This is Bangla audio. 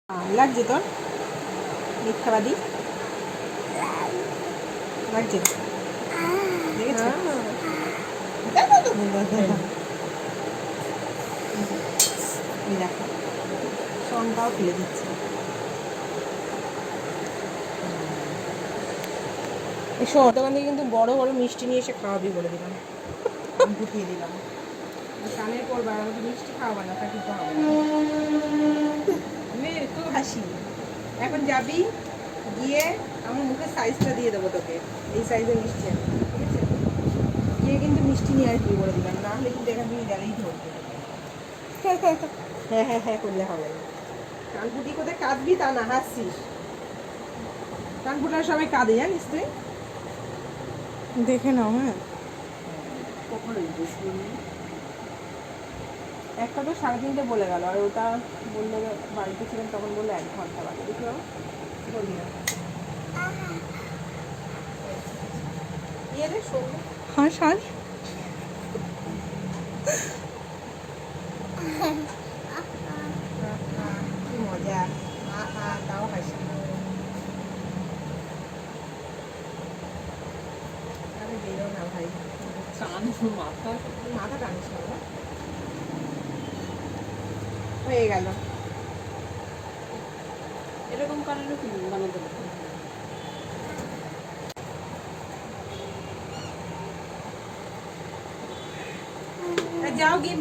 লাগছে তোর মিথ্যাবাদী লাগছে দেখেছো দেখো সনটাও ফেলে দিচ্ছে এসো দোকান থেকে কিন্তু বড় বড় মিষ্টি নিয়ে এসে খাওয়াবি বলে দিলাম গুটিয়ে দিলাম কানের করবা আমাকে মিষ্টি খাওয়াবা না তা কিন্তু হবে না খুব হাসি এখন যাবি গিয়ে আমার মুখের সাইজটা দিয়ে দেবো তোকে এই সাইজের মিষ্টি আছে ঠিক আছে গিয়ে কিন্তু মিষ্টি নিয়ে আসবি বলে দিলাম না হলে কিন্তু এখান থেকে গেলেই ধরবে হ্যাঁ হ্যাঁ হ্যাঁ করলে হবে না কানপুটি কোথায় কাঁদবি তা না হাসছিস কানপুটার সবাই কাঁদে জানিস তুই দেখে নাও হ্যাঁ একটা তো 3:30 বলে গেল আর ওটা বললো বাড়িতে ছিলেন তখন বললো 1 ঘন্টা বাকি দেখলো বলবি না হাস হাস কি মজা তাও হাসি আরে বেরো না ভাই মাথা টানিস না হয়ে গেল এরকম কারণে বানাতে যাও গিয়ে